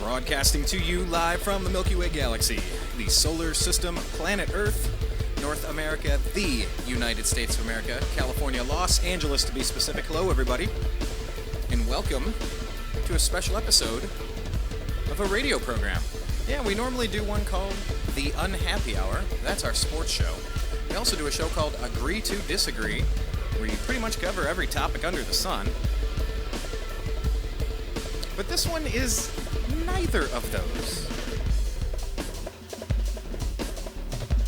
Broadcasting to you live from the Milky Way galaxy, the solar system, planet Earth, North America, the United States of America, California, Los Angeles to be specific. Hello, everybody, and welcome to a special episode of a radio program. Yeah, we normally do one called The Unhappy Hour. That's our sports show. We also do a show called Agree to Disagree, where you pretty much cover every topic under the sun. But this one is neither of those.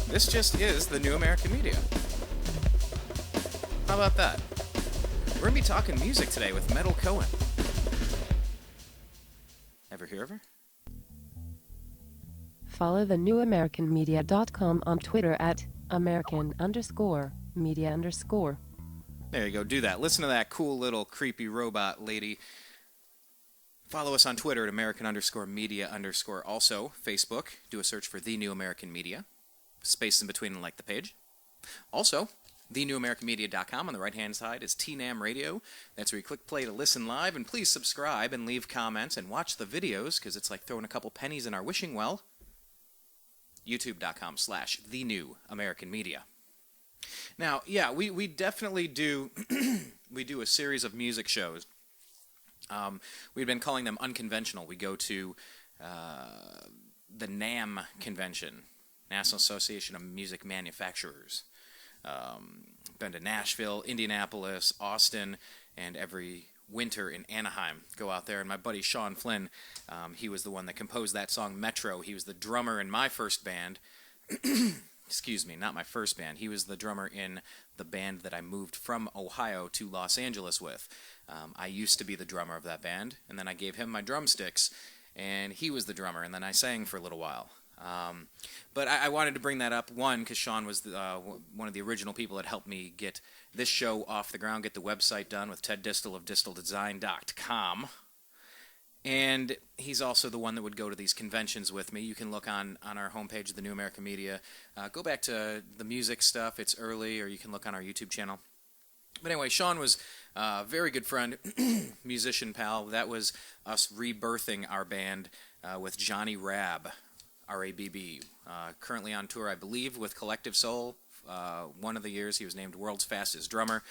This just is the new American media. How about that? We're going to be talking music today with Meytal Cohen. Ever hear of her? Follow the newamericanmedia.com on Twitter at American_media_. There you go, do that. Listen to that cool little creepy robot lady. Follow us on Twitter at American_media_. Also, Facebook, do a search for The New American Media. Space in between and like the page. Also, thenewamericanmedia.com on the right-hand side is TNAM Radio. That's where you click play to listen live. And please subscribe and leave comments and watch the videos, because it's like throwing a couple pennies in our wishing well. youtube.com/thenewamericanmedia. Now, yeah, we definitely do we do a series of music shows. We've been calling them unconventional. We go to the NAM convention, National Association of Music Manufacturers. Been to Nashville, Indianapolis, Austin, and every winter in Anaheim. Go out there. And my buddy Sean Flynn, he was the one that composed that song Metro. He was the drummer in my first band. Excuse me, not my first band. He was the drummer in the band that I moved from Ohio to Los Angeles with. I used to be the drummer of that band, and then I gave him my drumsticks, and he was the drummer, and then I sang for a little while. But I wanted to bring that up, one, because Sean was one of the original people that helped me get this show off the ground, get the website done with Ted Distel of DistelDesign.com. And he's also the one that would go to these conventions with me. You can look on our homepage of the New American Media. Go back to the music stuff. It's early, or you can look on our YouTube channel. But anyway, Sean was a very good friend, musician pal. That was us rebirthing our band with Johnny Rabb, R-A-B-B. Currently on tour, I believe, with Collective Soul. One of the years he was named World's Fastest Drummer.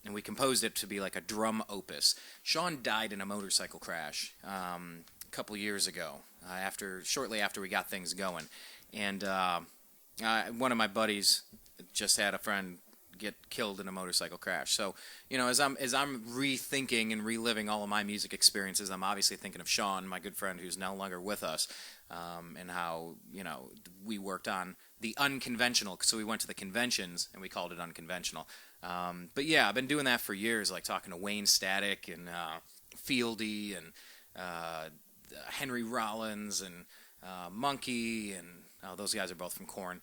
And we composed it to be like a drum opus. Sean died in a motorcycle crash a couple years ago, shortly after we got things going. And one of my buddies just had a friend get killed in a motorcycle crash. So, you know, as I'm rethinking and reliving all of my music experiences, I'm obviously thinking of Sean, my good friend who's no longer with us, and how, you know, we worked on the unconventional. So we went to the conventions and we called it unconventional. But yeah, I've been doing that for years, like talking to Wayne Static and Fieldy and Henry Rollins and Monkey, and those guys are both from Korn.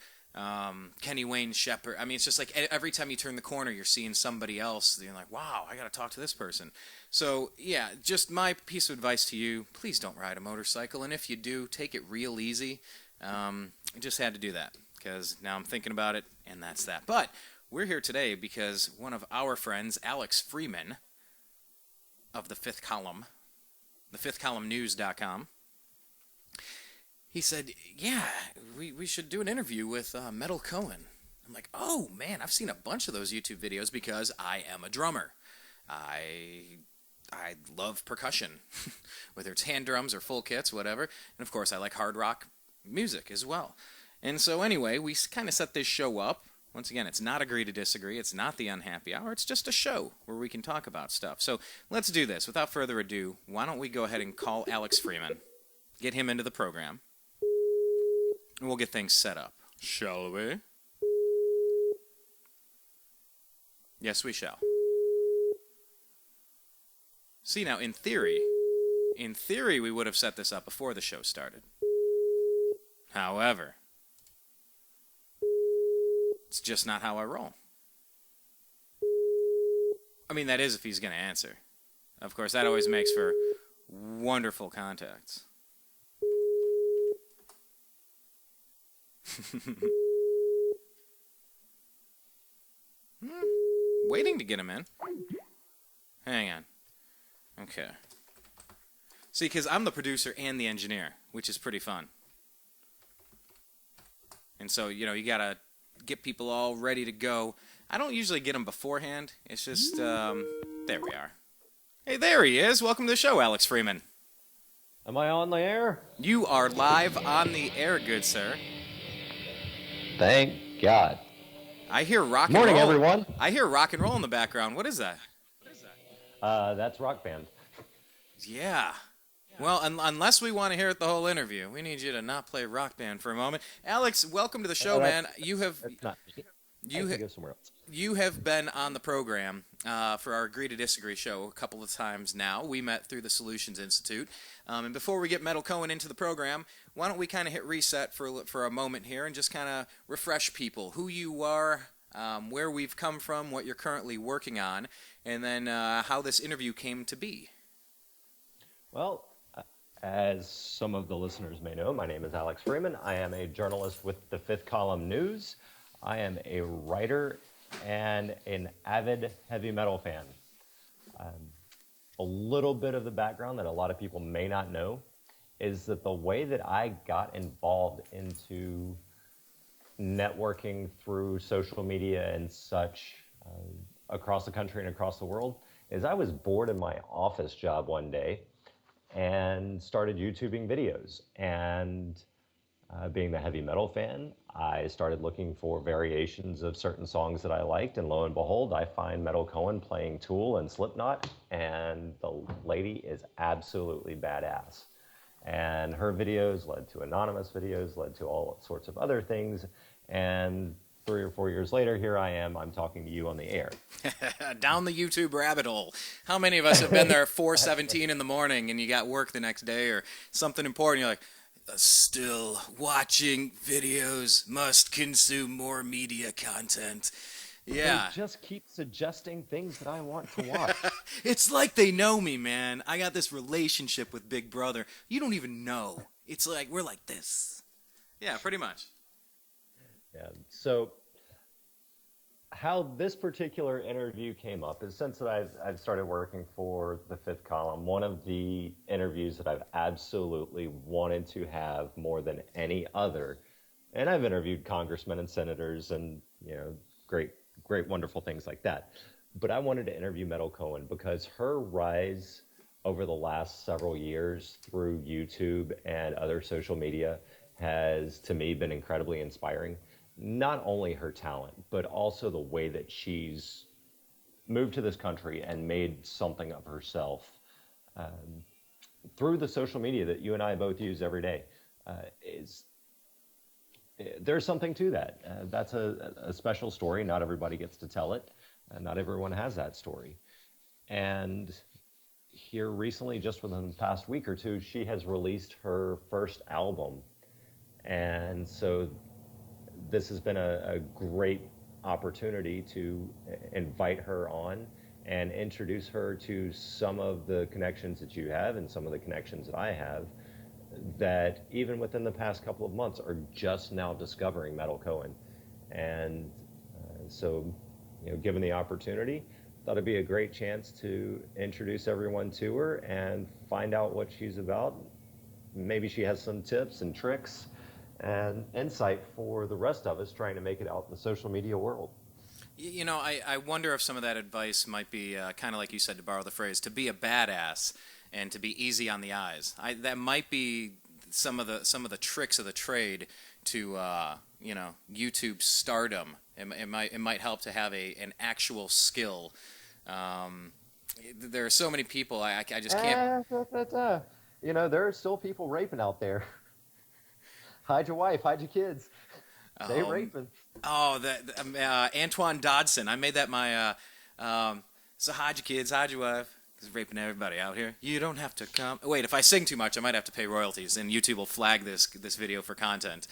Kenny Wayne Shepherd. I mean, it's just like every time you turn the corner, you're seeing somebody else. You're like, wow, I got to talk to this person. So yeah, just my piece of advice to you: please don't ride a motorcycle, and if you do, take it real easy. I just had to do that because now I'm thinking about it, and that's that. But we're here today because one of our friends, Alex Freeman, of the Fifth Column, thefifthcolumnnews.com, he said, yeah, we should do an interview with Meytal Cohen. I'm like, oh, man, I've seen a bunch of those YouTube videos because I am a drummer. I love percussion, whether it's hand drums or full kits, whatever. And, of course, I like hard rock music as well. And so, anyway, we kind of set this show up. Once again, it's not Agree to Disagree. It's not the Unhappy Hour. It's just a show where we can talk about stuff. So let's do this. Without further ado, why don't we go ahead and call Alex Freeman, get him into the program, and we'll get things set up. Shall we? Yes, we shall. See, now, in theory, we would have set this up before the show started. However, it's just not how I roll. I mean, that is if he's going to answer. Of course, that always makes for wonderful contacts. Waiting to get him in. Hang on. Okay. See, because I'm the producer and the engineer, which is pretty fun. And so, you got to get people all ready to go. I don't usually get them beforehand. It's just, there we are. Hey, there he is. Welcome to the show, Alex Freeman. Am I on the air? You are live on the air, good sir. Thank God. I hear rock and roll. Morning, everyone. I hear rock and roll in the background. What is that? That's Rock Band. Yeah. Well, unless we want to hear it the whole interview, we need you to not play Rock Band for a moment. Alex, welcome to the show, man. You have been on the program for our Agree to Disagree show a couple of times now. We met through the Solutions Institute. And before we get Meytal Cohen into the program, why don't we kind of hit reset for a moment here and just kind of refresh people who you are, where we've come from, what you're currently working on, and then how this interview came to be. Well, as some of the listeners may know, my name is Alex Freeman. I am a journalist with the Fifth Column News. I am a writer and an avid heavy metal fan. A little bit of the background that a lot of people may not know is that the way that I got involved into networking through social media and such across the country and across the world is I was bored in my office job one day and started YouTubing videos. And being the heavy metal fan, I started looking for variations of certain songs that I liked, and lo and behold, I find Meytal Cohen playing Tool and Slipknot, and the lady is absolutely badass. And her videos led to anonymous videos, led to all sorts of other things, and 3 or 4 years later, here I am, I'm talking to you on the air. Down the YouTube rabbit hole. How many of us have been there at 4:17 in the morning and you got work the next day or something important, you're like, still watching videos, must consume more media content. Yeah. They just keep suggesting things that I want to watch. It's like they know me, man. I got this relationship with Big Brother. You don't even know. It's like, we're like this. Yeah, pretty much. Yeah. So how this particular interview came up is since that I've started working for the Fifth Column, one of the interviews that I've absolutely wanted to have more than any other, and I've interviewed congressmen and senators and, great, wonderful things like that. But I wanted to interview Meytal Cohen because her rise over the last several years through YouTube and other social media has, to me, been incredibly inspiring. Not only her talent, but also the way that she's moved to this country and made something of herself through the social media that you and I both use every day. There's something to that. That's a special story. Not everybody gets to tell it. Not everyone has that story. And here recently, just within the past week or two, she has released her first album. And so this has been a great opportunity to invite her on and introduce her to some of the connections that you have and some of the connections that I have that even within the past couple of months are just now discovering Meytal Cohen. And so, given the opportunity, thought it'd be a great chance to introduce everyone to her and find out what she's about. Maybe she has some tips and tricks and insight for the rest of us trying to make it out in the social media world. I wonder if some of that advice might be kind of like you said, to borrow the phrase, to be a badass and to be easy on the eyes. That might be some of the tricks of the trade to YouTube stardom. It might help to have an actual skill. There are so many people I just can't. There are still people raping out there. Hide your wife, hide your kids. They raping. Oh, Antoine Dodson. I made that my. So hide your kids, hide your wife. He's raping everybody out here. You don't have to come. Wait, if I sing too much, I might have to pay royalties, and YouTube will flag this video for content.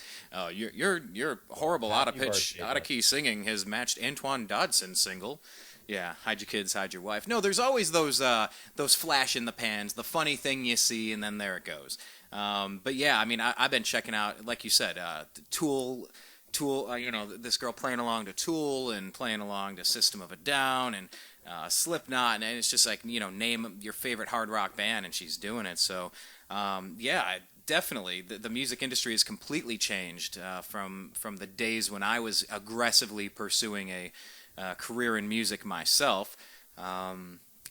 Your horrible, out of pitch, out of key singing has matched Antoine Dodson's single. Yeah, hide your kids, hide your wife. No, there's always those flash in the pans, the funny thing you see, and then there it goes. But yeah, I mean, I've been checking out, like you said, Tool. This girl playing along to Tool and playing along to System of a Down, and Slipknot, and it's just like, name your favorite hard rock band, and she's doing it. So, definitely, the music industry has completely changed from the days when I was aggressively pursuing a career in music myself.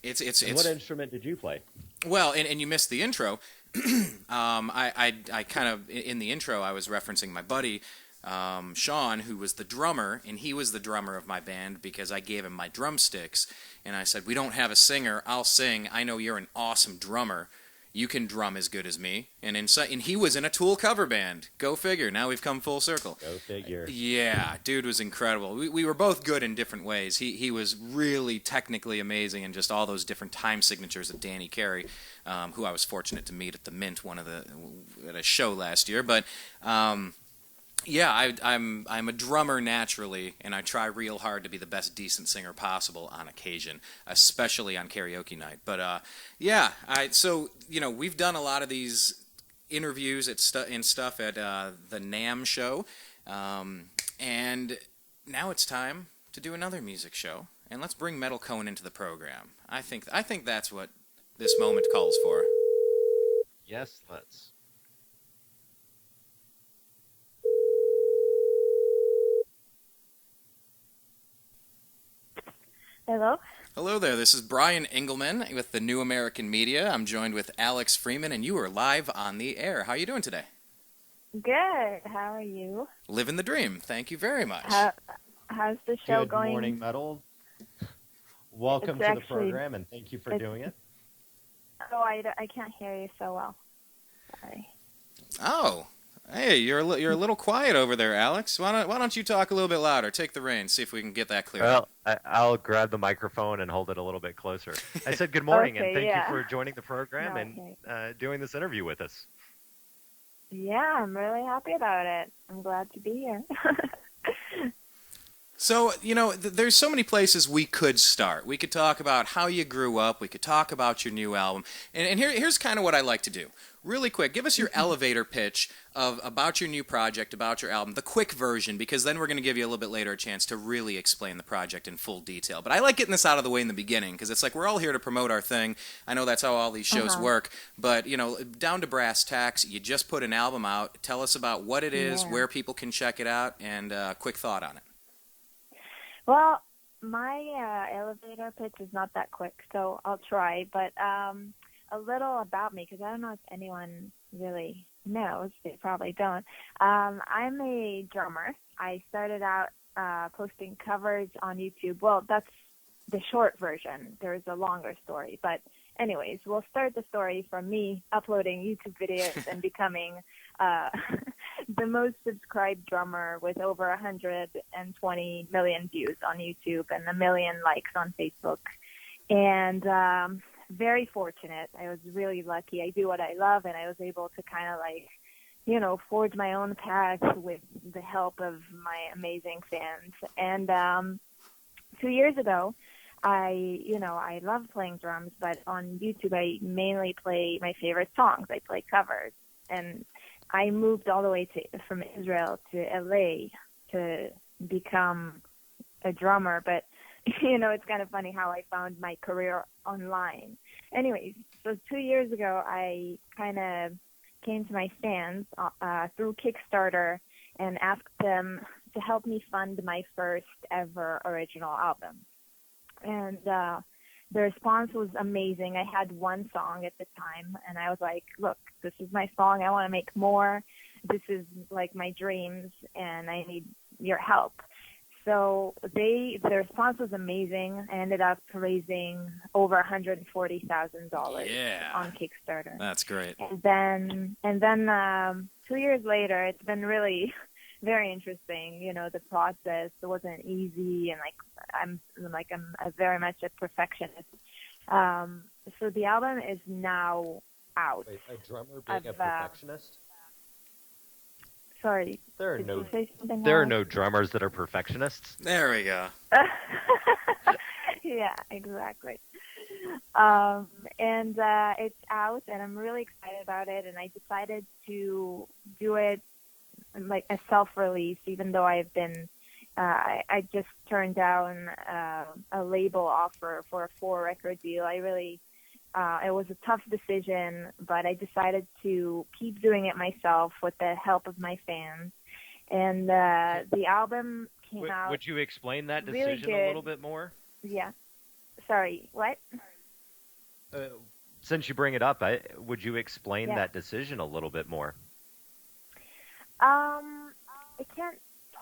It's what instrument did you play? Well, and you missed the intro. I kind of, in the intro, I was referencing my buddy, Sean, who was the drummer, and he was the drummer of my band because I gave him my drumsticks, and I said, we don't have a singer, I'll sing, I know you're an awesome drummer, you can drum as good as me, and he was in a Tool cover band. Go figure, now we've come full circle. Go figure. Yeah, dude was incredible. We were both good in different ways. He was really technically amazing, and just all those different time signatures of Danny Carey, who I was fortunate to meet at the Mint at a show last year. But I'm a drummer naturally, and I try real hard to be the best decent singer possible on occasion, especially on karaoke night. But so we've done a lot of these interviews and stuff at the NAMM show, and now it's time to do another music show, and let's bring Meytal Cohen into the program. I think that's what this moment calls for. Yes, let's. Hello? Hello there, this is Brian Engelman with the New American Media. I'm joined with Alex Freeman, and you are live on the air. How are you doing today? Good. How are you? Living the dream. Thank you very much. How's the show Good going? Good morning, Meytal. Welcome to the program, and thank you for doing it. Oh, I can't hear you so well. Sorry. Oh, hey, you're a little quiet over there, Alex. Why don't you talk a little bit louder? Take the reins, see if we can get that clear. Well, I'll grab the microphone and hold it a little bit closer. I said good morning, Okay, and thank yeah. you for joining the program and doing this interview with us. Yeah, I'm really happy about it. I'm glad to be here. So, there's so many places we could start. We could talk about how you grew up. We could talk about your new album. And here's kind of what I like to do. Really quick, give us your elevator pitch about your new project, about your album, the quick version, because then we're going to give you a little bit later a chance to really explain the project in full detail. But I like getting this out of the way in the beginning, because it's like we're all here to promote our thing. I know that's how all these shows work. But, down to brass tacks, you just put an album out. Tell us about what it is, where people can check it out, and quick thought on it. Well, my elevator pitch is not that quick, so I'll try. But a little about me, because I don't know if anyone really knows. They probably don't. I'm a drummer. I started out posting covers on YouTube. Well, that's the short version. There's a longer story. But anyways, we'll start the story from me uploading YouTube videos and becoming the most subscribed drummer with over 120 million views on YouTube and 1 million likes on Facebook. And very fortunate. I was really lucky. I do what I love, and I was able to kind of forge my own path with the help of my amazing fans. And 2 years ago, I love playing drums, but on YouTube I mainly play my favorite songs. I play covers, and I moved all the way from Israel to LA to become a drummer. But it's kind of funny how I found my career online. Anyways, so 2 years ago I kind of came to my fans through Kickstarter and asked them to help me fund my first ever original album. And the response was amazing. I had one song at the time, and I was like, look, this is my song. I want to make more. This is like my dreams, and I need your help. So the response was amazing. I ended up raising over $140,000 on Kickstarter. That's great. And then 2 years later, it's been really very interesting. The process wasn't easy, and I'm very much a perfectionist. So the album is now out. Wait, a drummer being a perfectionist? Sorry. There are no drummers that are perfectionists. There we go. Yeah, exactly. And it's out, and I'm really excited about it. And I decided to do it like a self-release, even though I've been I just turned down a label offer for a 4-record deal. It was a tough decision, but I decided to keep doing it myself with the help of my fans. And the album came out. Would you explain that really decision good. a little bit more? Yeah. Sorry, what? Since you bring it up, would you explain that decision a little bit more? I can't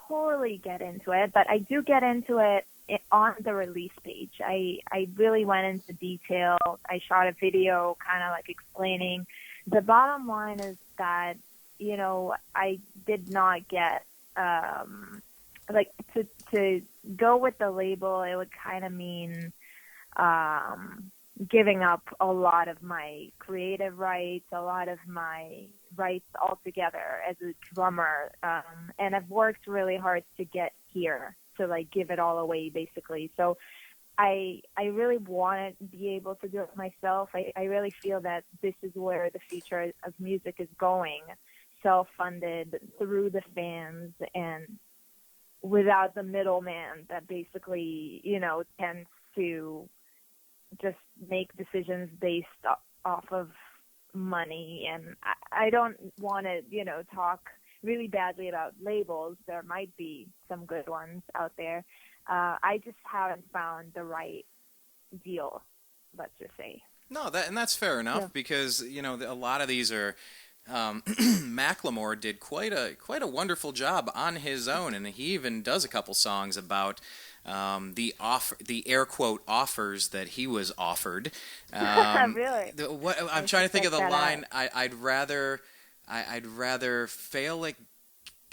totally get into it, but I do get into it on the release page. I really went into detail. I shot a video kind of like explaining. The bottom line is that, you know, I did not get, like to go with the label, it would kind of mean, giving up a lot of my creative rights, a lot of my rights altogether as a drummer. And I've worked really hard to get here, to like give it all away basically. So I really want to be able to do it myself. I really feel that this is where the future of music is going, self-funded through the fans and without the middleman that basically, you know, tends to just make decisions based off of money. And I don't want to, you know, talk really badly about labels. There might be some good ones out there. I just haven't found the right deal, let's just say. No, that's fair enough because, you know, a lot of these are Macklemore did quite a wonderful job on his own, and he even does a couple songs about the air quote offers that he was offered. Really? I'm trying to think of the line. I'd rather fail like.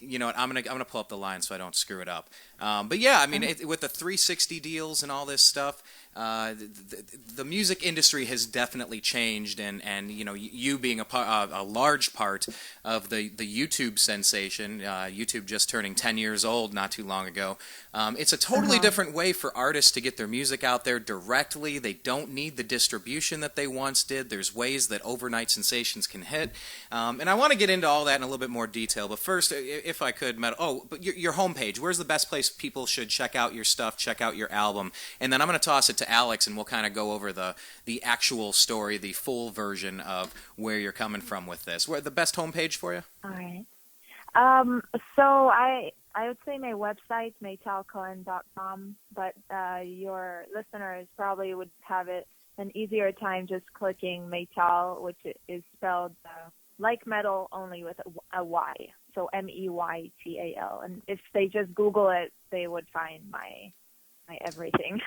You know what? I'm gonna pull up the line so I don't screw it up. But yeah, I mean, with the 360 deals and all this stuff, the music industry has definitely changed, and you know, you being a large part of the YouTube sensation, YouTube just turning 10 years old not too long ago. It's a totally different way for artists to get their music out there directly. They don't need the distribution that they once did. There's ways that overnight sensations can hit, and I want to get into all that in a little bit more detail. But first, if I could, but your homepage. Where's the best place people should check out your stuff, check out your album? And then I'm going to toss it to Alex, and we'll kind of go over the actual story, the full version of where you're coming from with this. Where the best homepage for you? All right. So I would say my website, meytalcohen.com, but your listeners probably would have an easier time just clicking Meytal, which is spelled like metal, only with a Y. So Meytal. And if they just Google it, they would find my everything.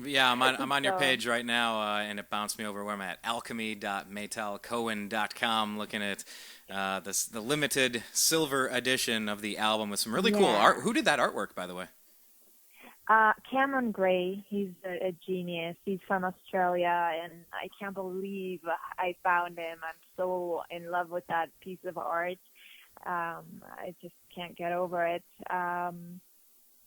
Yeah, I'm on your page right now, and it bounced me over where I'm at, alchemy.meytalcohen.com, looking at the limited silver edition of the album with some really cool art. Who did that artwork, by the way? Cameron Gray. He's a genius. He's from Australia, and I can't believe I found him. I'm so in love with that piece of art. I just can't get over it.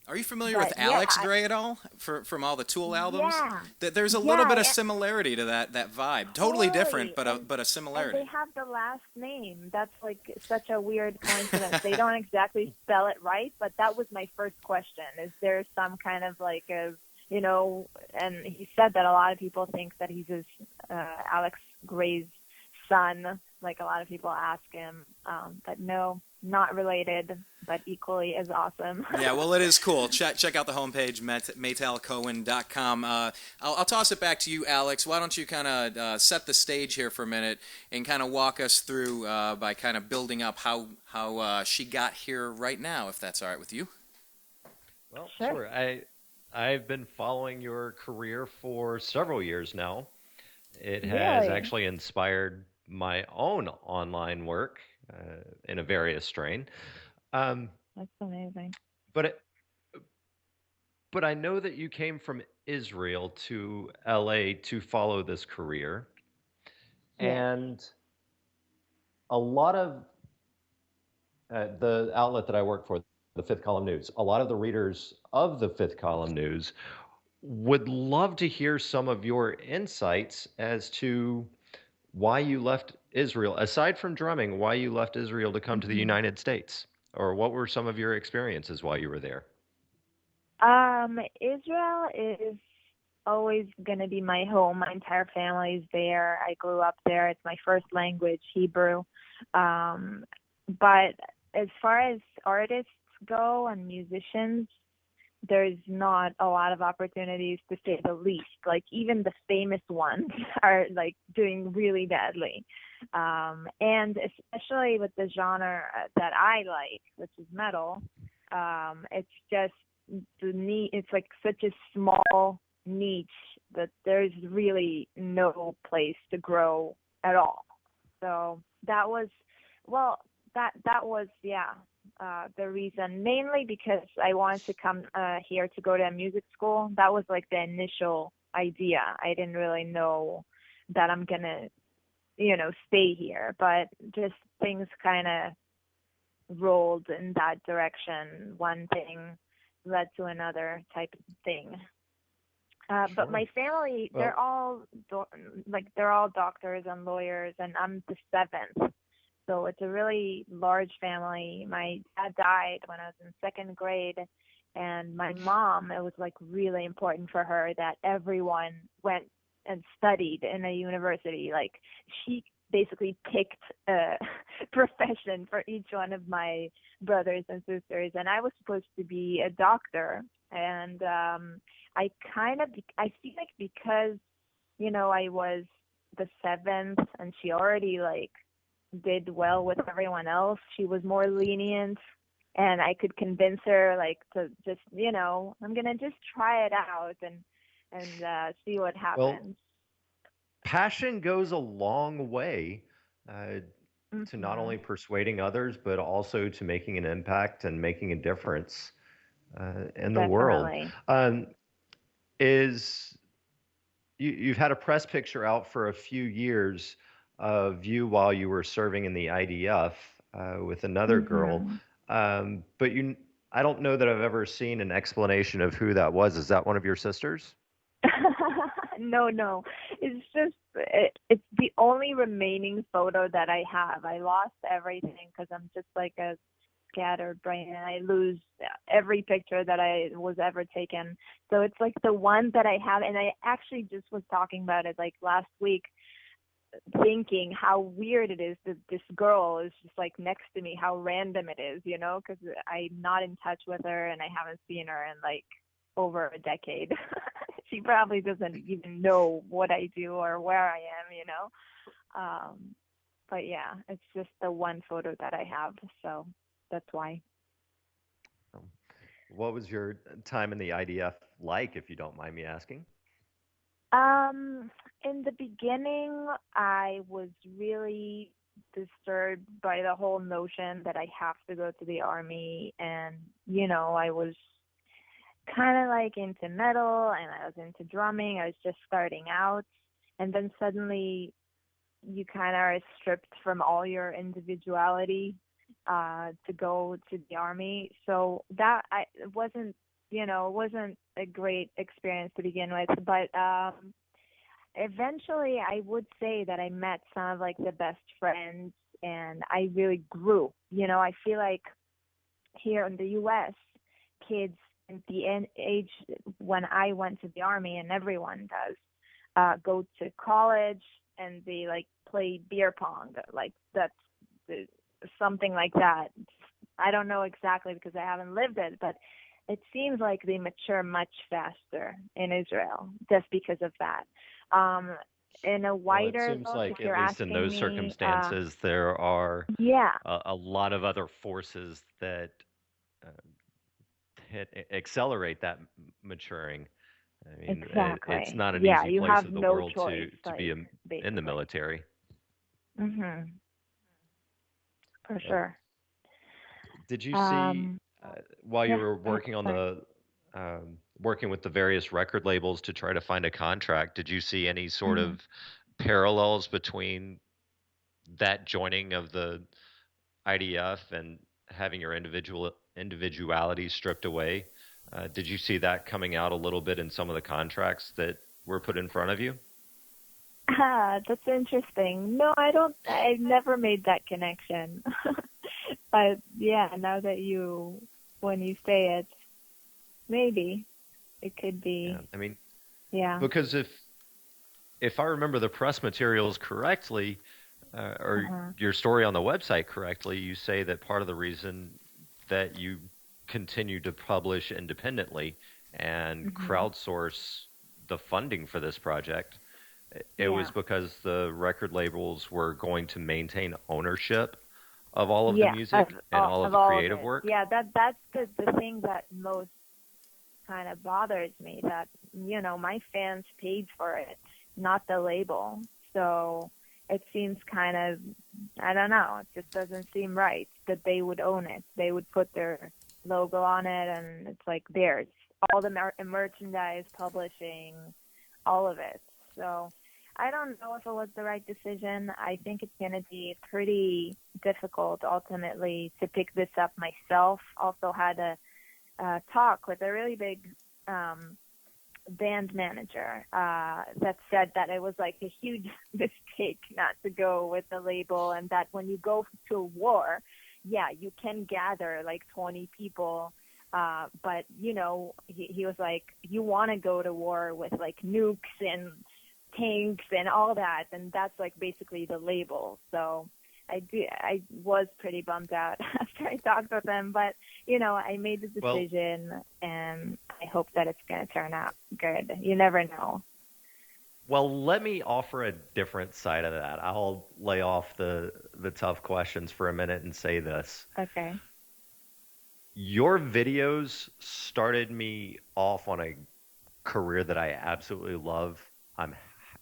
Are you familiar with Alex Gray at all from all the Tool albums? Yeah. There's a little bit of similarity to that vibe. Totally different, but a similarity. And they have the last name. That's like such a weird coincidence. They don't exactly spell it right, but that was my first question. Is there some kind of like a, you know, and he said that a lot of people think that he's his Alex Gray's son. Like a lot of people ask him, but no, not related, but equally as awesome. Yeah, well, it is cool. Check out the homepage, meytalcohen.com. I'll toss it back to you, Alex. Why don't you kind of set the stage here for a minute and kind of walk us through by kind of building up how she got here right now, if that's all right with you. Well, sure. I've been following your career for several years now. It has actually inspired my own online work in a various strain. That's amazing. But I know that you came from Israel to LA to follow this career. And a lot of the outlet that I work for, the Fifth Column News, a lot of the readers of the Fifth Column News would love to hear some of your insights as to why you left Israel, aside from drumming, why you left Israel to come to the United States, or what were some of your experiences while you were there? Israel is always going to be my home. My entire family is there. I grew up there. It's my first language, Hebrew. But as far as artists go and musicians, there's not a lot of opportunities, to say the least. Like, even the famous ones are like doing really badly. And especially with the genre that I like, which is metal, it's just it's like such a small niche that there's really no place to grow at all. So that was, the reason, mainly because I wanted to come here to go to a music school. That was like the initial idea. I didn't really know that I'm gonna, stay here, but just things kind of rolled in that direction. One thing led to another type of thing. Sure. But my family, they're all doctors and lawyers, and I'm the seventh. So it's a really large family. My dad died when I was in second grade, and my mom, it was like really important for her that everyone went and studied in a university. Like, she basically picked a profession for each one of my brothers and sisters, and I was supposed to be a doctor. And I feel like because, I was the seventh and she already like did well with everyone else, she was more lenient, and I could convince her like to just, I'm going to just try it out and see what happens. Well, passion goes a long way to not only persuading others, but also to making an impact and making a difference in the world. You've had a press picture out for a few years of you while you were serving in the IDF with another girl, but I don't know that I've ever seen an explanation of who that was. Is that one of your sisters? No. It's just, it's the only remaining photo that I have. I lost everything because I'm just like a scattered brain, and I lose every picture that I was ever taken. So it's like the one that I have, and I actually just was talking about it like last week, thinking how weird it is that this girl is just like next to me, how random it is, because I'm not in touch with her and I haven't seen her in like over a decade. She probably doesn't even know what I do or where I am, but yeah, it's just the one photo that I have, so that's why. What was your time in the IDF like, if you don't mind me asking? In the beginning, I was really disturbed by the whole notion that I have to go to the Army, and I was kind of like into metal and I was into drumming. I was just starting out, and then suddenly you kind of are stripped from all your individuality to go to the Army. So that it wasn't a great experience to begin with, but eventually I would say that I met some of like the best friends, and I really grew. I feel like here in the U.S., kids at the age when I went to the Army, and everyone does, go to college and they like play beer pong. Like that's something like that. I don't know exactly because I haven't lived it, but it seems like they mature much faster in Israel just because of that. In a wider, it seems like at least in those circumstances, there are a lot of other forces that accelerate that maturing. I mean, exactly. it's not an easy place of the no world choice, to be in the military. For sure. Did you see while you were working on working with the various record labels to try to find a contract, did you see any sort of parallels between that joining of the IDF and having your individuality stripped away? Did you see that coming out a little bit in some of the contracts that were put in front of you? That's interesting. No, I don't. I've never made that connection. But yeah, now that when you say it, maybe it could be. Yeah, I mean, Yeah. because if I remember the press materials correctly, or your story on the website correctly, you say that part of the reason that you continue to publish independently and crowdsource the funding for this project, it was because the record labels were going to maintain ownership of all of the music and all of the creative work. Yeah, that's the thing that most kind of bothers me, that, you know, my fans paid for it, not the label. So it seems kind of, I don't know, it just doesn't seem right that they would own it. They would put their logo on it, and it's like theirs. All the merchandise, publishing, all of it. So I don't know if it was the right decision. I think it's going to be pretty difficult ultimately to pick this up myself. Also had a talk with a really big band manager that said that it was like a huge mistake not to go with the label, and that when you go to a war, yeah, you can gather like 20 people, but, you know, he was like, you want to go to war with like nukes and tanks and all that, and that's like basically the label. So I was pretty bummed out after I talked with him, but, you know, I made the decision, and I hope that it's going to turn out good. You never know. Well, let me offer a different side of that. I'll lay off the tough questions for a minute and say this. Okay. Your videos started me off on a career that I absolutely love. I'm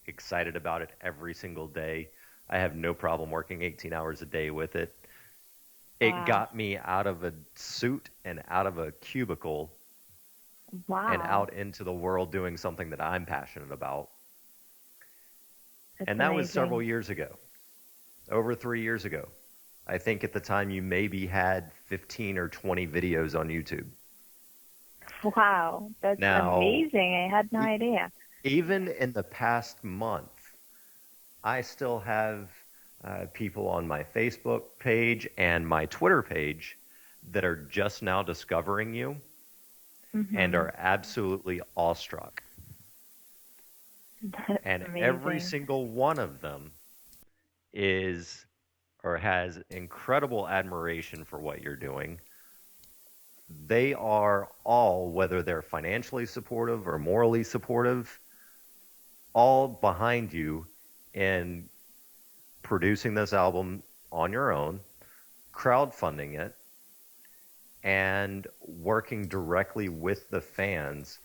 excited about it every single day. I have no problem working 18 hours a day with it. It got me out of a suit and out of a cubicle and out into the world doing something that I'm passionate about. That's and that amazing. was several years ago, over 3 years ago. I think at the time you maybe had 15 or 20 videos on YouTube. Wow, that's amazing. I had no idea. Even in the past month, I still have people on my Facebook page and my Twitter page that are just now discovering you and are absolutely awestruck. That's and amazing. Every single one of them is or has incredible admiration for what you're doing. They are all, whether they're financially supportive or morally supportive, all behind you in producing this album on your own, crowdfunding it, and working directly with the fans,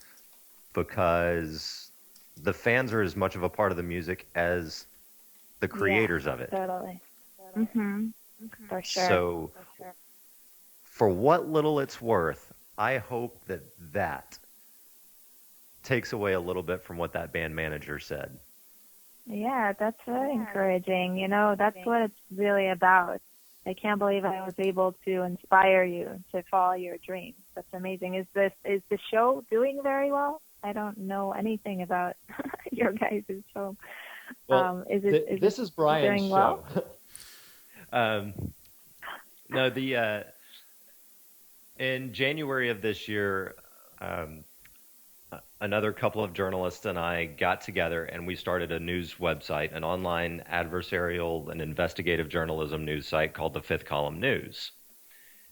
because the fans are as much of a part of the music as the creators of it. Totally. For sure. So, for what little it's worth, I hope that takes away a little bit from what that band manager said. Yeah, that's very encouraging. You know, that's what it's really about. I can't believe I was able to inspire you to follow your dreams. That's amazing. Is the show doing very well? I don't know anything about your guys' show. Well, this is Brian's doing show. Well? No, in January of this year, another couple of journalists and I got together and we started a news website, an online adversarial and investigative journalism news site called the Fifth Column News.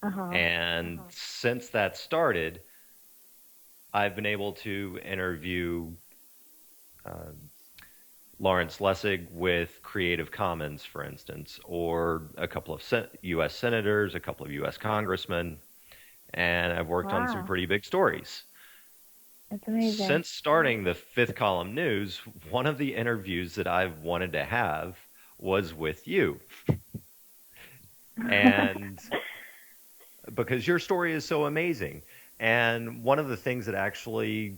And since that started, I've been able to interview Lawrence Lessig with Creative Commons, for instance, or a couple of U.S. senators, a couple of U.S. congressmen, and I've worked on some pretty big stories. That's amazing. Since starting the Fifth Column News, one of the interviews that I've wanted to have was with you. And because your story is so amazing. And one of the things that actually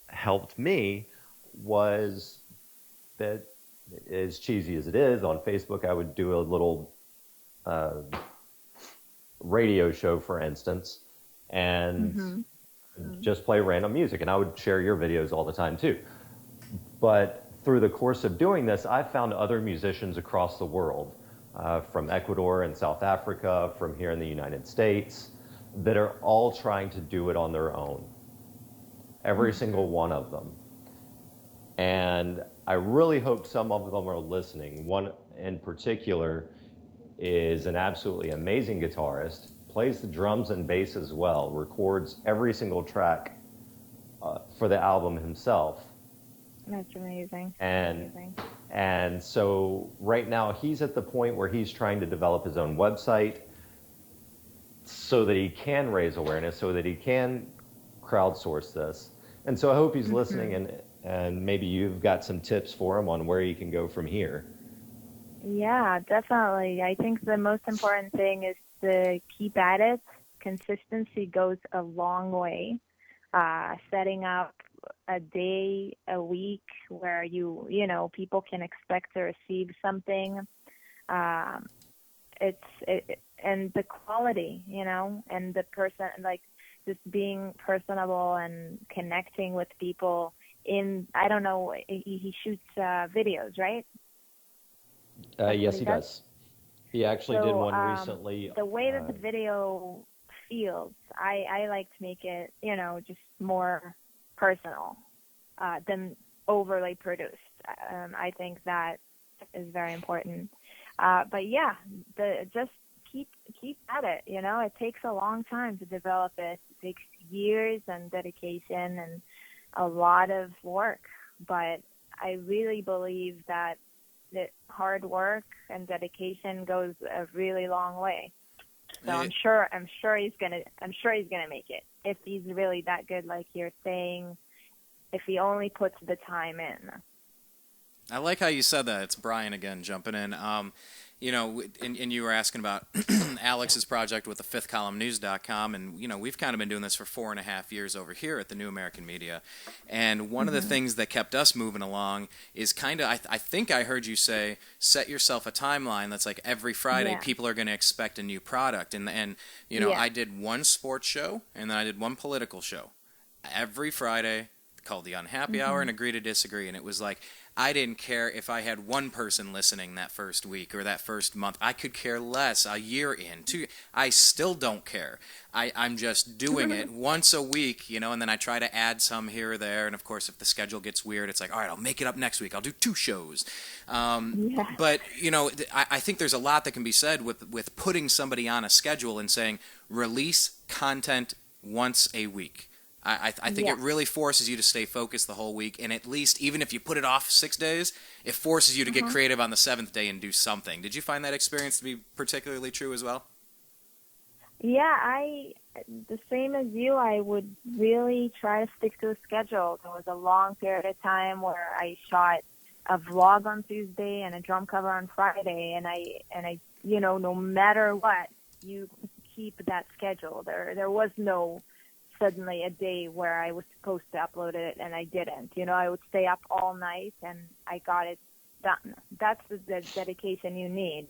helped me was that, as cheesy as it is, on Facebook I would do a little radio show, for instance, and just play random music, and I would share your videos all the time too. But through the course of doing this, I found other musicians across the world, from Ecuador and South Africa, from here in the United States, that are all trying to do it on their own. every single one of them. And I really hope some of them are listening. One in particular is an absolutely amazing guitarist, plays the drums and bass as well, records every single track for the album himself. That's amazing. And amazing. And so right now he's at the point where he's trying to develop his own website so that he can raise awareness, so that he can crowdsource this. And so I hope he's listening, and maybe you've got some tips for him on where he can go from here. Yeah, definitely. I think the most important thing is to keep at it. Consistency goes a long way. Setting up a day, a week where people can expect to receive something. And the quality, and the person, like just being personable and connecting with people I don't know, he shoots videos, right? Yes, he does. He actually did one recently. The way that the video feels, I like to make it, just more personal than overly produced. I think that is very important. But yeah, just keep at it. It takes a long time to develop it. It takes years and dedication and a lot of work. But I really believe that hard work and dedication goes a really long way. So I'm sure he's gonna make it if he's really that good, like you're saying. If he only puts the time in. I like how you said that. It's Brian again jumping in. And you were asking about Alex's project with the fifthcolumnnews.com, and we've kind of been doing this for 4.5 years over here at the New American Media. And one of the things that kept us moving along is kind of, I think I heard you say, set yourself a timeline that's like every Friday people are going to expect a new product. And I did one sports show, and then I did one political show. Every Friday, called the Unhappy Hour, and Agree to Disagree. And it was like, I didn't care if I had one person listening that first week or that first month. I could care less a year in. I still don't care. I'm just doing it once a week, and then I try to add some here or there. And, of course, if the schedule gets weird, it's like, all right, I'll make it up next week. I'll do 2 shows. But, I think there's a lot that can be said with putting somebody on a schedule and saying, release content once a week. I think it really forces you to stay focused the whole week, and at least, even if you put it off 6 days, it forces you to get creative on the 7th day and do something. Did you find that experience to be particularly true as well? Yeah, the same as you, I would really try to stick to a schedule. There was a long period of time where I shot a vlog on Tuesday and a drum cover on Friday, and I no matter what, you keep that schedule. There was no suddenly a day where I was supposed to upload it and I didn't. I would stay up all night and I got it done. That's the dedication you need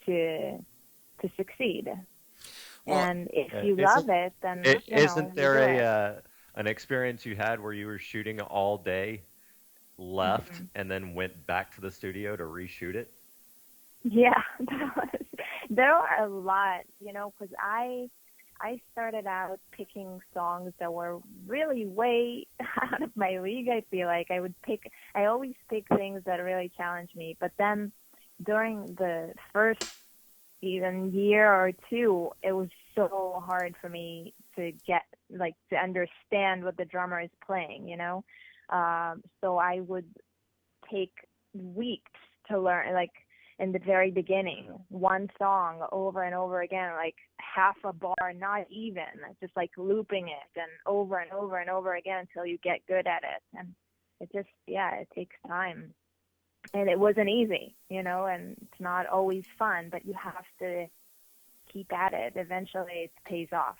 to succeed. Well, and if you love it, then isn't there an experience you had where you were shooting all day, left, and then went back to the studio to reshoot it? Yeah, there are a lot, because I started out picking songs that were really way out of my league, I feel like. I always pick things that really challenge me. But then during the first even year or two, it was so hard for me to to understand what the drummer is playing, So I would take weeks to learn, in the very beginning, one song over and over again, like half a bar, not even, just looping it and over and over again until you get good at it. And it just, it takes time. And it wasn't easy, and it's not always fun, but you have to keep at it. Eventually it pays off.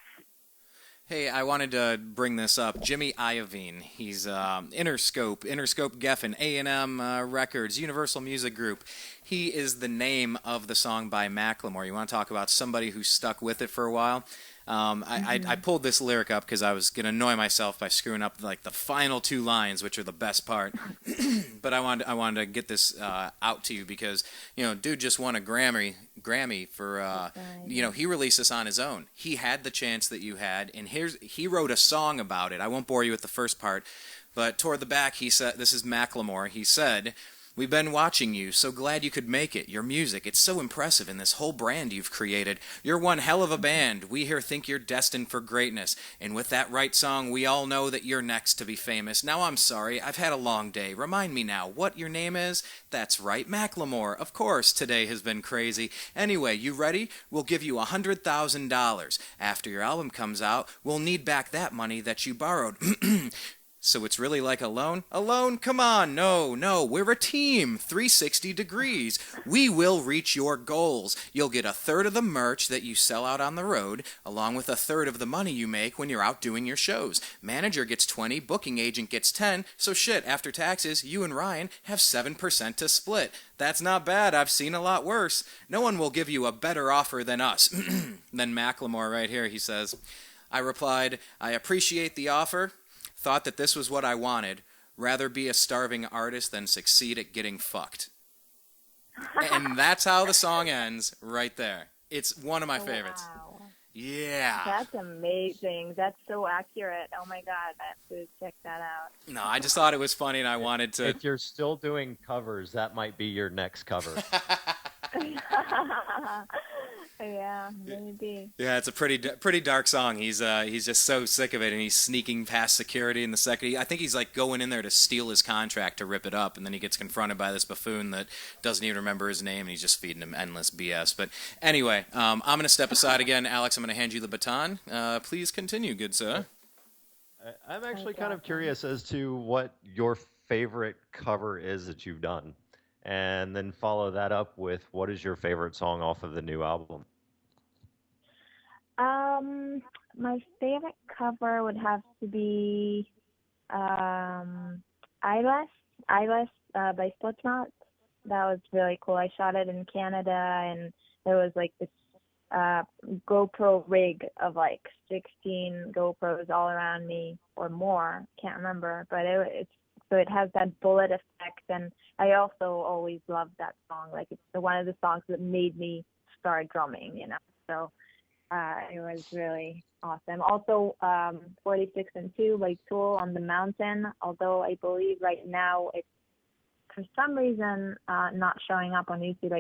Hey, I wanted to bring this up. Jimmy Iovine, he's Interscope Geffen, A&M Records, Universal Music Group. He is the name of the song by Macklemore. You want to talk about somebody who stuck with it for a while? I pulled this lyric up because I was going to annoy myself by screwing up like the final two lines, which are the best part. But I wanted to get this out to you because, dude just won a Grammy for, he released this on his own. He had the chance that you had, and he wrote a song about it. I won't bore you with the first part, but toward the back he said, this is Macklemore, he said, "We've been watching you, so glad you could make it. Your music, it's so impressive in this whole brand you've created. You're one hell of a band. We here think you're destined for greatness. And with that right song, we all know that you're next to be famous. Now I'm sorry, I've had a long day. Remind me now what your name is?" That's right, Macklemore. Of course, today has been crazy. Anyway, you ready? We'll give you $100,000. After your album comes out, we'll need back that money that you borrowed. So it's really like a loan? A loan? Come on, no, we're a team, 360 degrees. We will reach your goals. You'll get a third of the merch that you sell out on the road, along with a third of the money you make when you're out doing your shows. Manager gets 20, booking agent gets 10, so shit, after taxes, you and Ryan have 7% to split. That's not bad, I've seen a lot worse. No one will give you a better offer than us. Then Macklemore right here, he says, I replied, I appreciate the offer. Thought that this was what I wanted. Rather be a starving artist than succeed at getting fucked. And that's how the song ends right there. It's one of my favorites. Wow. Yeah. That's amazing. That's so accurate. Oh my God, I have to check that out. No, I just thought it was funny and I wanted to... If you're still doing covers, that might be your next cover. Yeah, maybe. Yeah, it's a pretty dark song. He's just so sick of it, and he's sneaking past security in the second. I think he's like going in there to steal his contract to rip it up, and then he gets confronted by this buffoon that doesn't even remember his name, and he's just feeding him endless BS. But anyway, I'm going to step aside again. Alex, I'm going to hand you the baton. Please continue, good sir. I'm actually kind of curious as to what your favorite cover is that you've done. And then follow that up with what is your favorite song off of the new album? My favorite cover would have to be Eyeless by Slipknot. That was really cool. I shot it in Canada, and there was like this GoPro rig of like 16 GoPros all around me or more. Can't remember, but it has that bullet effect, and I also always loved that song. Like it's one of the songs that made me start drumming, So it was really awesome. Also, 46 and 2 by Tool on the Mountain. Although I believe right now it's for some reason not showing up on YouTube.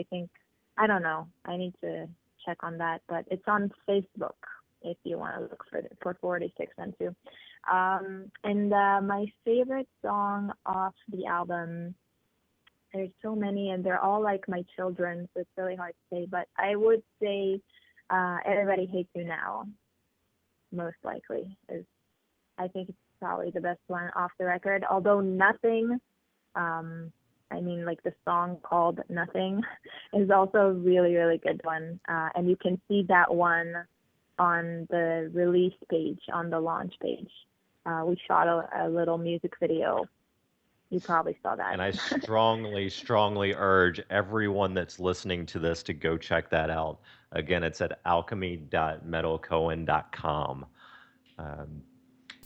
I don't know. I need to check on that, but it's on Facebook if you want to look for 46 and 2. And my favorite song off the album, there's so many, and they're all like my children, so it's really hard to say, but I would say Everybody Hates You Now, most likely. I think it's probably the best one off the record, although Nothing, like the song called Nothing is also a really, really good one, and you can see that one on the release page, on the launch page. We shot a little music video. You probably saw that. And I strongly, strongly urge everyone that's listening to this to go check that out. Again, it's at alchemy.meytalcohen.com.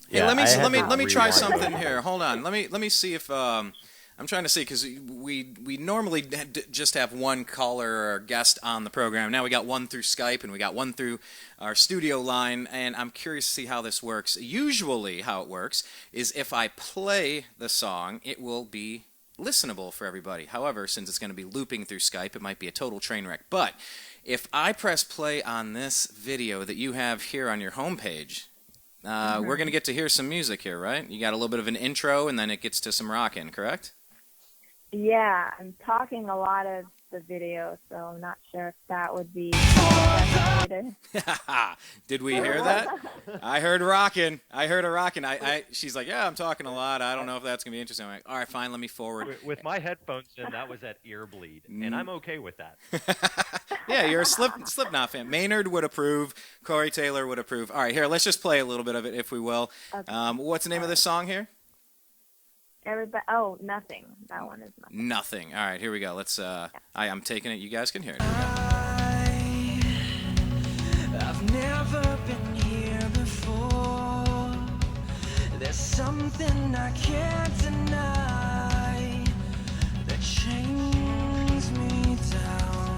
Hey, let me try something here. Hold on. Let me see if I'm trying to see, because we normally just have one caller or guest on the program. Now we got one through Skype and we got one through our studio line, and I'm curious to see how this works. Usually how it works is if I play the song, it will be listenable for everybody. However, since it's going to be looping through Skype, it might be a total train wreck. But if I press play on this video that you have here on your homepage, we're going to get to hear some music here, right? You got a little bit of an intro, and then it gets to some rockin', correct? Yeah, I'm talking a lot of the video, so I'm not sure if that would be later. Did we hear that? I heard rockin'. I heard a rockin'. She's like, yeah, I'm talking a lot. I don't know if that's going to be interesting. I'm like, all right, fine, let me forward. With my headphones in, that was at ear bleed, and I'm okay with that. Yeah, you're a Slipknot fan. Maynard would approve. Corey Taylor would approve. All right, here, let's just play a little bit of it, if we will. Okay. What's the name of this song here? Nothing. That one is Nothing. Nothing. All right, here we go. Let's. I'm taking it. You guys can hear it. I Never been here before. There's something I can't deny that chains me down.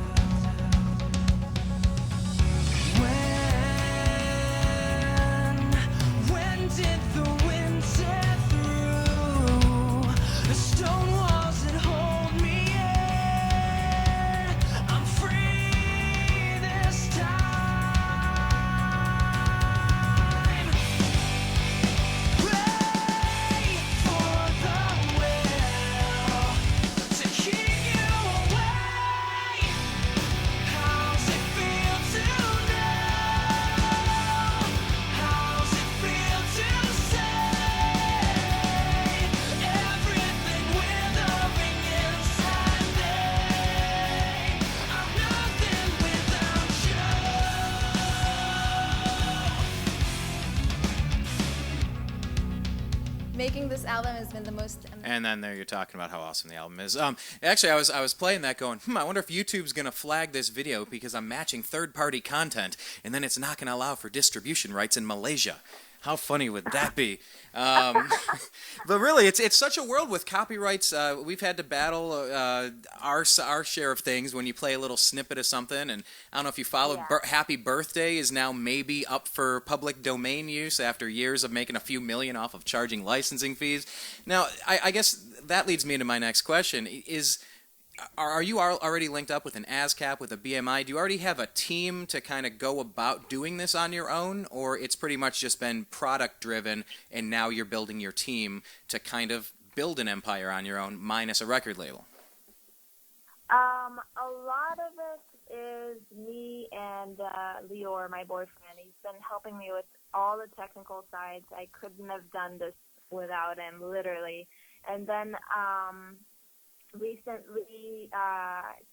When did the wind tear through the stone walls that hold me in? I'm free this time. Pray for the will to keep you away. How's it feel to know? How's it feel to say everything withering inside me? I'm nothing without you. Making this album has been the most And then there you're talking about how awesome the album is. Actually, I was playing that going, I wonder if YouTube's going to flag this video because I'm matching third-party content, and then it's not going to allow for distribution rights in Malaysia. How funny would that be? But really, it's such a world with copyrights. We've had to battle our share of things when you play a little snippet of something. And I don't know if you followed, Happy Birthday is now maybe up for public domain use after years of making a few million off of charging licensing fees. Now, I guess that leads me to my next question. Are you already linked up with an ASCAP, with a BMI? Do you already have a team to kind of go about doing this on your own? Or it's pretty much just been product-driven, and now you're building your team to kind of build an empire on your own, minus a record label? A lot of it is me and Lior, my boyfriend. He's been helping me with all the technical sides. I couldn't have done this without him, literally. And then recently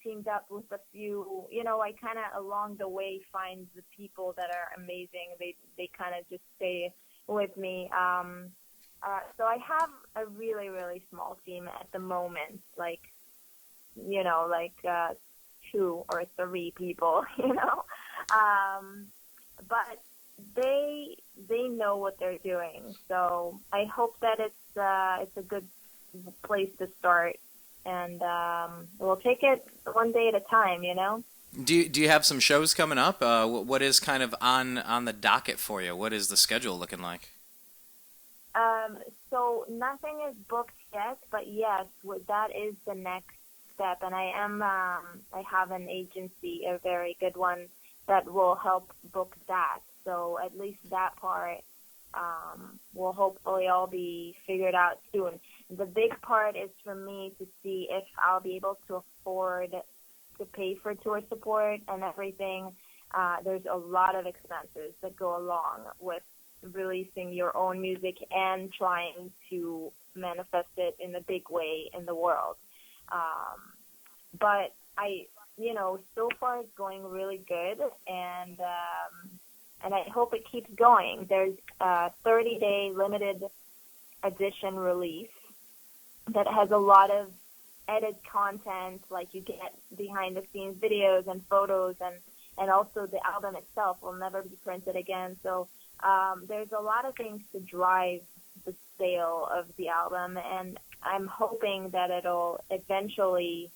teamed up with a few, I kind of along the way find the people that are amazing. They kind of just stay with me. So I have a really, really small team at the moment, like 2 or 3 people, but they know what they're doing. So I hope that it's a good place to start. And we'll take it one day at a time, Do you have some shows coming up? What is kind of on the docket for you? What is the schedule looking like? So nothing is booked yet, but yes, that is the next step. And I have an agency, a very good one, that will help book that. So at least that part will hopefully all be figured out soon. The big part is for me to see if I'll be able to afford to pay for tour support and everything. There's a lot of expenses that go along with releasing your own music and trying to manifest it in a big way in the world. But so far it's going really good, and I hope it keeps going. There's a 30-day limited edition release that has a lot of edited content, like you get behind-the-scenes videos and photos, and also the album itself will never be printed again. So there's a lot of things to drive the sale of the album, and I'm hoping that it'll eventually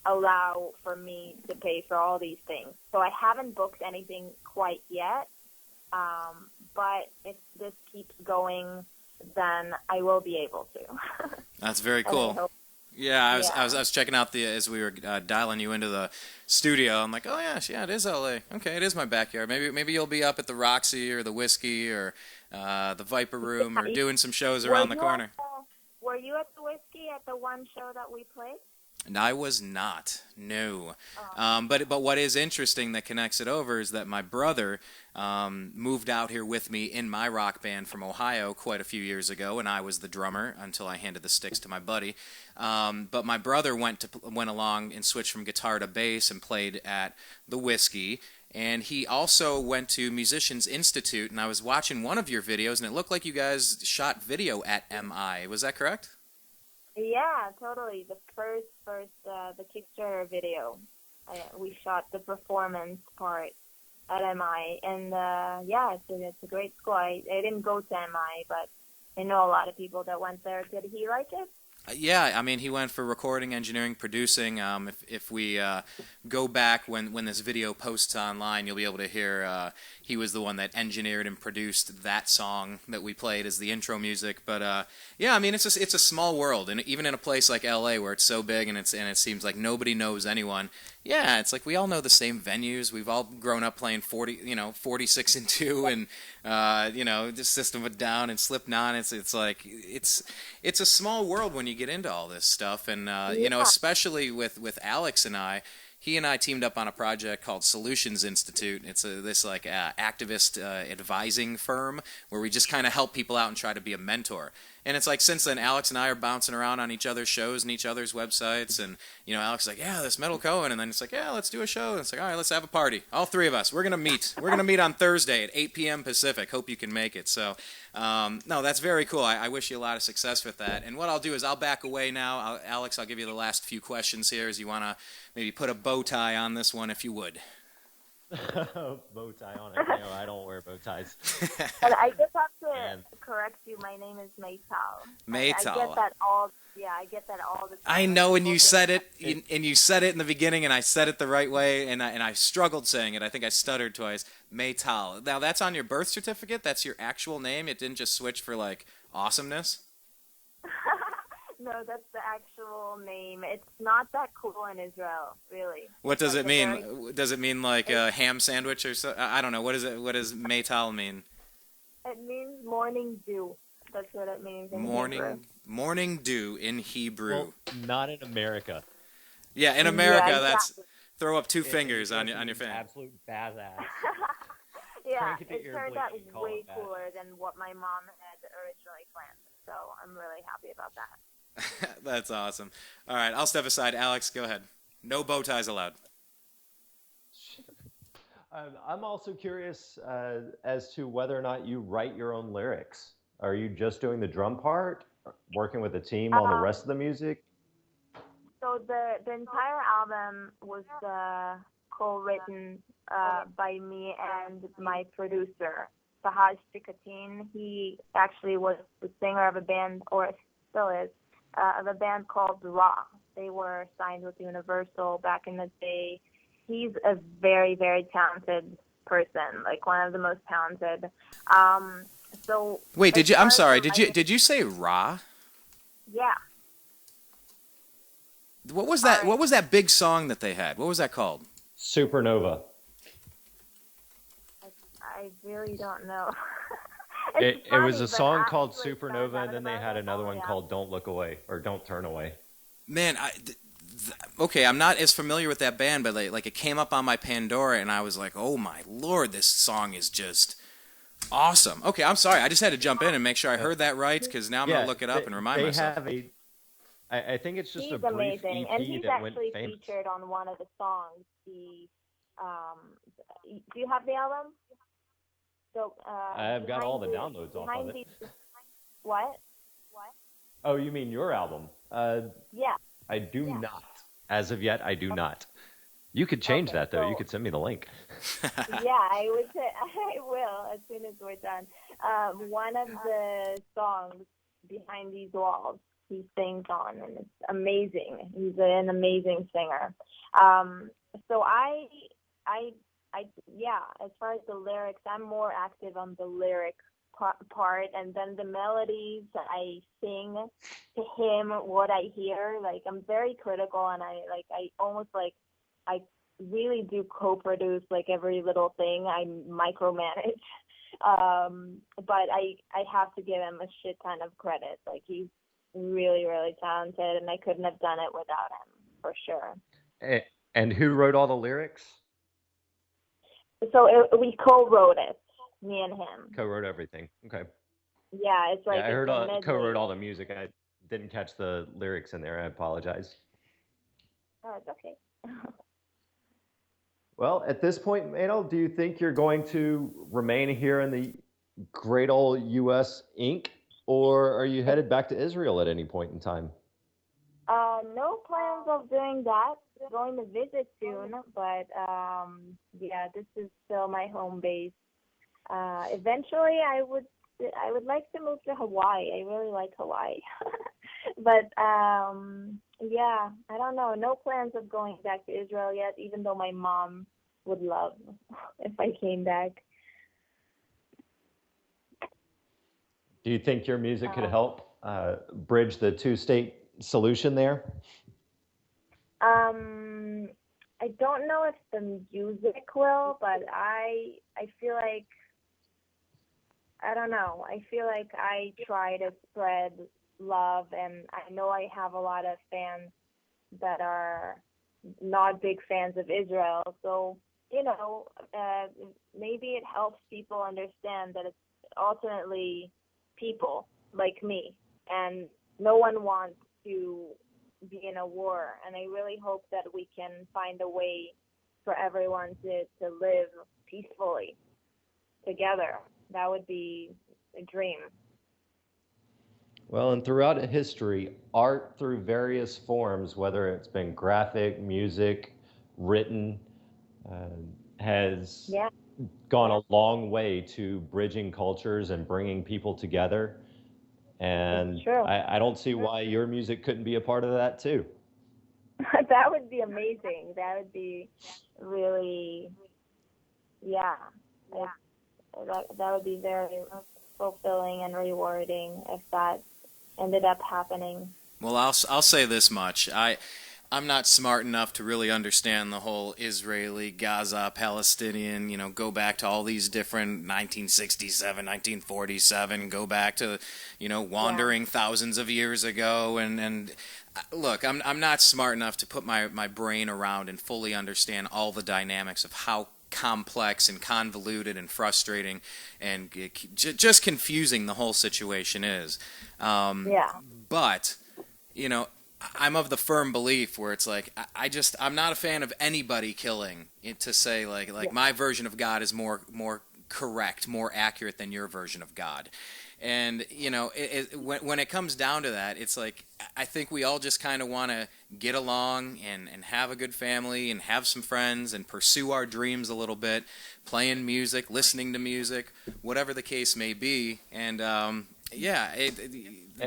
allow for me to pay for all these things. So I haven't booked anything quite yet, but if this keeps going, then I will be able to. That's very cool. Yeah, I was checking out as we were dialing you into the studio. I'm like, oh yeah, it is LA. Okay, it is my backyard. Maybe you'll be up at the Roxy or the Whiskey or the Viper Room or doing some shows around the corner. Were you at the Whiskey at the one show that we played? And I was not, no. But what is interesting that connects it over is that my brother moved out here with me in my rock band from Ohio quite a few years ago, and I was the drummer until I handed the sticks to my buddy. But my brother went along and switched from guitar to bass and played at the Whiskey. And he also went to Musicians Institute, and I was watching one of your videos, and it looked like you guys shot video at MI. Was that correct? Yeah, totally. The first, the Kickstarter video, we shot the performance part at MI, and yeah, it's a great school. I didn't go to MI, but I know a lot of people that went there. Did he like it? Yeah, I mean, he went for recording, engineering, producing. If we go back when this video posts online, you'll be able to hear he was the one that engineered and produced that song that we played as the intro music. But yeah, I mean, it's a small world, and even in a place like LA where it's so big and it seems like nobody knows anyone. Yeah, it's like we all know the same venues. We've all grown up playing 46 and 2, and just System of a Down and Slipknot. It's like it's a small world when you get into all this stuff, and especially with Alex and I. He and I teamed up on a project called Solutions Institute. It's this activist advising firm where we just kind of help people out and try to be a mentor. And it's like since then, Alex and I are bouncing around on each other's shows and each other's websites. And, Alex is like, yeah, this Meytal Cohen. And then it's like, yeah, let's do a show. And it's like, all right, let's have a party. All three of us. We're going to meet. We're going to meet on Thursday at 8 p.m. Pacific. Hope you can make it. So, no, that's very cool. I wish you a lot of success with that. And what I'll do is I'll back away now. Alex, I'll give you the last few questions here as you want to maybe put a bow tie on this one if you would. Bow tie on it. I don't wear bow ties. And I just have to correct you. My name is Meytal. Meytal. I get that all. Yeah, I get that all the time. I know, and you said it, and you said it in the beginning, and I said it the right way, and I struggled saying it. I think I stuttered twice. Meytal. Now that's on your birth certificate. That's your actual name. It didn't just switch for like awesomeness. No, that's the actual name. It's not that cool in Israel, really. What does it mean? Does it mean like a ham sandwich or so? I don't know. What is it? What does Meytal mean? It means morning dew. That's what it means in Hebrew. Morning dew in Hebrew. Well, not in America. Yeah, in America, Yeah, that's exactly. throw up two fingers on your fan. Absolute badass. Yeah, Crank it to it ear turned bleed out and call way it bad. cooler than what my mom had originally planned. So I'm really happy about that. That's awesome. All right, I'll step aside. Alex, go ahead. No bow ties allowed. I'm also curious as to whether or not you write your own lyrics. Are you just doing the drum part, working with a team on the rest of the music? So the entire album was co-written by me and my producer, Sahaj Chikatin. He actually was the singer of a band, or still is, of a band called Raw. They were signed with Universal back in the day. He's a very, very talented person, like one of the most talented. So wait, I'm sorry. Did you say Ra? Yeah. What was that? What was that big song that they had? What was that called? Supernova. I really don't know. It was a song called actually, Supernova, and then they had another one called Don't Look Away, or Don't Turn Away. Man, okay, I'm not as familiar with that band, but like it came up on my Pandora, and I was like, oh my lord, this song is just awesome. Okay, I'm sorry. I just had to jump in and make sure I heard that right, because now I'm going to look it up and remind myself. I think it's just he's a brief amazing, EP and he's that went actually famous. featured on one of the songs. Do you have the album? So I've got all the downloads off of it. What? Oh, you mean your album? Yeah. I do not. As of yet, I do not. You could change that, though. You could send me the link. Yeah, I will as soon as we're done. One of the songs, Behind These Walls, he sings on, and it's amazing. He's an amazing singer. So as far as the lyrics, I'm more active on the lyric part, and then the melodies, I sing to him what I hear. Like, I'm very critical, and I really do co-produce like every little thing. I micromanage, but I have to give him a shit ton of credit. Like, he's really, really talented, and I couldn't have done it without him, for sure. And who wrote all the lyrics? So we co-wrote it, me and him. Co-wrote everything. Okay. Yeah, it's like I heard it's co-wrote all the music. I didn't catch the lyrics in there. I apologize. Oh, it's okay. Well, at this point, Meytal, do you think you're going to remain here in the great old U.S. Inc., or are you headed back to Israel at any point in time? No plans of doing that. going to visit soon, but yeah, this is still my home base. Eventually, I would like to move to Hawaii. I really like Hawaii, but yeah, I don't know. No plans of going back to Israel yet, even though my mom would love if I came back. Do you think your music could help bridge the two-state solution there? I don't know if the music will, but I feel like I don't know. I feel like I try to spread love, and I know I have a lot of fans that are not big fans of Israel. So, maybe it helps people understand that it's ultimately people like me, and no one wants to be in a war. And I really hope that we can find a way for everyone to live peacefully together. That would be a dream. Well, and throughout history, art through various forms, whether it's been graphic, music, written, has Yeah. gone a long way to bridging cultures and bringing people together. And It's true. I don't see why your music couldn't be a part of that too. That would be amazing. That would be really, yeah. That would be very fulfilling and rewarding if that ended up happening. Well, I'll say this much. I'm not smart enough to really understand the whole Israeli, Gaza, Palestinian, go back to all these different 1967, 1947, go back to, wandering thousands of years ago. And look, I'm not smart enough to put my brain around and fully understand all the dynamics of how complex and convoluted and frustrating and just confusing the whole situation is. But, I'm of the firm belief where it's like I'm not a fan of anybody killing it to say like my version of God is more correct, more accurate than your version of God. And when it comes down to that, it's like I think we all just kind of want to get along and have a good family and have some friends and pursue our dreams a little bit, playing music, listening to music, whatever the case may be. And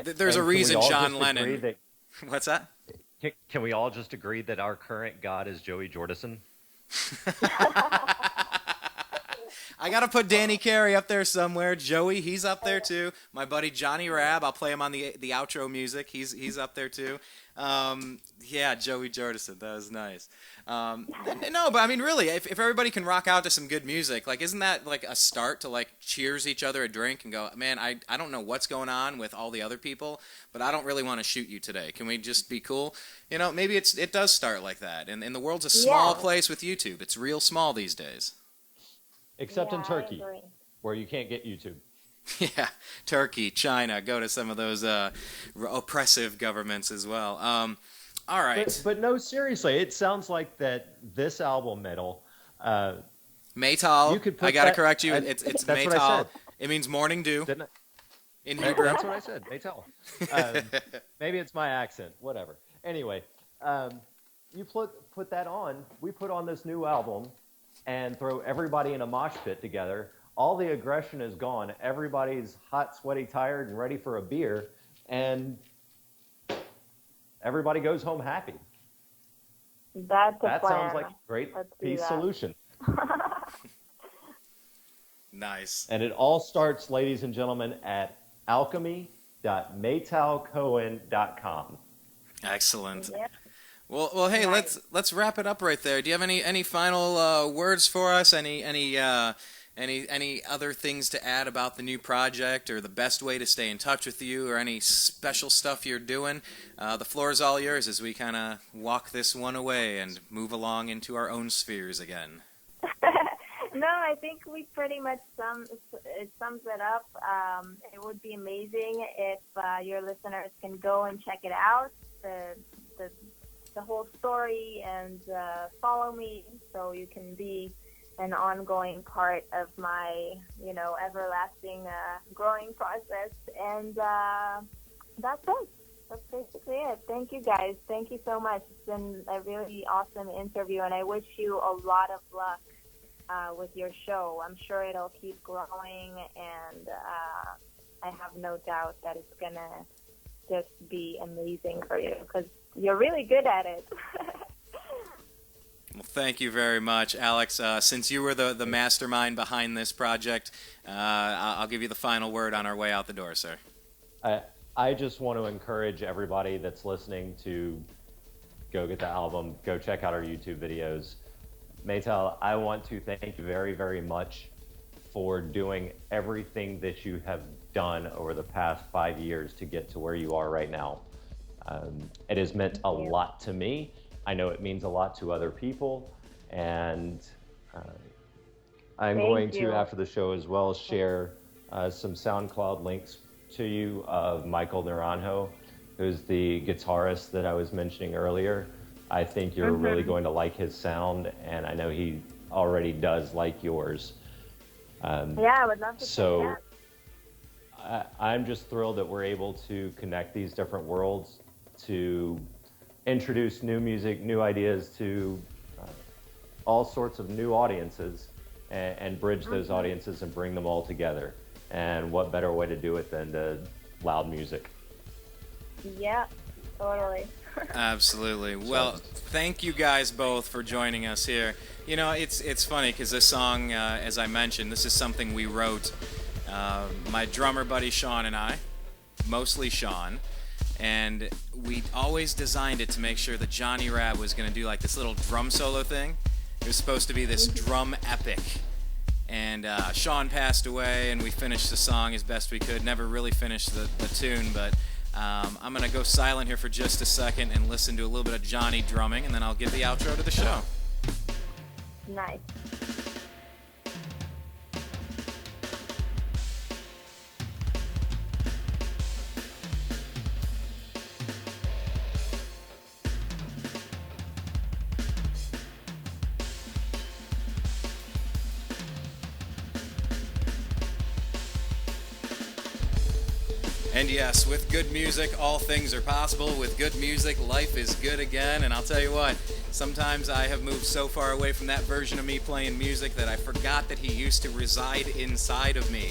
there's a reason John Lennon. What's that? Can we all just agree that our current God is Joey Jordison? I got to put Danny Carey up there somewhere. Joey, he's up there too. My buddy Johnny Rabb, I'll play him on the outro music. He's up there too. Joey Jordison, that was nice. No, but I mean, really, if everybody can rock out to some good music, like, isn't that like a start to like cheers each other a drink and go, man, I don't know what's going on with all the other people, but I don't really want to shoot you today. Can we just be cool? Maybe it does start like that. And the world's a small place with YouTube. It's real small these days. Except in Turkey, where you can't get YouTube. Yeah, Turkey, China, go to some of those oppressive governments as well. All right. But no, seriously, it sounds like that this album, Meytal. Meytal, I got to correct you. It's that's Meytal. what I said. It means morning dew. Didn't I? In Hebrew. That's what I said, Meytal. Maybe it's my accent, whatever. Anyway, you put that on. We put on this new album and throw everybody in a mosh pit together. All the aggression is gone. Everybody's hot, sweaty, tired, and ready for a beer. And everybody goes home happy. That sounds like a great peace solution. Nice. And it all starts, ladies and gentlemen, at alchemy.meytalcohen.com. Excellent. Yep. Well, hey, let's wrap it up right there. Do you have any final words for us? Any other things to add about the new project, or the best way to stay in touch with you, or any special stuff you're doing? The floor is all yours as we kind of walk this one away and move along into our own spheres again. No, I think we pretty much sums it up. It would be amazing if your listeners can go and check it out, the whole story, and follow me so you can be an ongoing part of my, everlasting growing process. And that's it. That's basically it. Thank you, guys. Thank you so much. It's been a really awesome interview, and I wish you a lot of luck with your show. I'm sure it'll keep growing, and I have no doubt that it's going to just be amazing for you because you're really good at it. Well, thank you very much, Alex. Since you were the mastermind behind this project, I'll give you the final word on our way out the door, sir. I just want to encourage everybody that's listening to go get the album, go check out our YouTube videos. Meytal, I want to thank you very, very much for doing everything that you have done over the past 5 years to get to where you are right now. It has meant a lot to me. I know it means a lot to other people, and I'm going to, after the show as well, share some SoundCloud links to you of Michael Naranjo, who's the guitarist that I was mentioning earlier. I think you're really going to like his sound, and I know he already does like yours. Yeah, I would love to so I'm just thrilled that we're able to connect these different worlds to introduce new music, new ideas to all sorts of new audiences and bridge those audiences and bring them all together. And what better way to do it than to loud music? Yeah, totally. Absolutely. Well, thank you guys both for joining us here. You know, it's funny because this song, as I mentioned, this is something we wrote, my drummer buddy Sean and I, mostly Sean, and we always designed it to make sure that Johnny Rab was going to do like this little drum solo thing. It was supposed to be this drum epic. And Sean passed away, and we finished the song as best we could. Never really finished the tune, but I'm going to go silent here for just a second and listen to a little bit of Johnny drumming, and then I'll give the outro to the show. Nice. And yes, with good music, all things are possible. With good music, life is good again. And I'll tell you what, sometimes I have moved so far away from that version of me playing music that I forgot that he used to reside inside of me.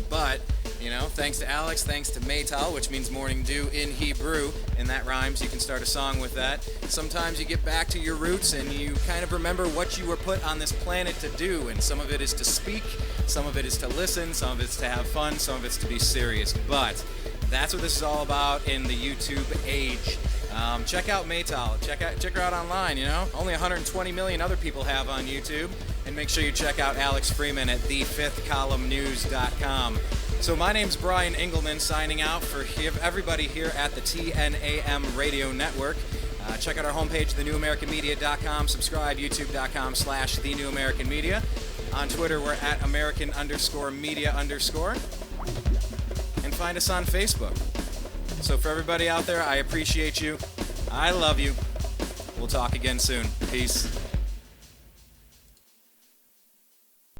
But, you know, thanks to Alex, thanks to Meytal, which means morning dew in Hebrew, and that rhymes, you can start a song with that. Sometimes you get back to your roots and you kind of remember what you were put on this planet to do, and some of it is to speak, some of it is to listen, some of it's to have fun, some of it's to be serious. But that's what this is all about in the YouTube age. Check out Meytal. Check her out online, you know? Only 120 million other people have on YouTube. And make sure you check out Alex Freeman at thefifthcolumnnews.com. So my name's Brian Engelman, signing out for everybody here at the TNAM Radio Network. Check out our homepage, thenewamericanmedia.com. Subscribe, youtube.com/thenewamericanmedia. On Twitter, we're at American_media_. And find us on Facebook. So for everybody out there, I appreciate you. I love you. We'll talk again soon. Peace.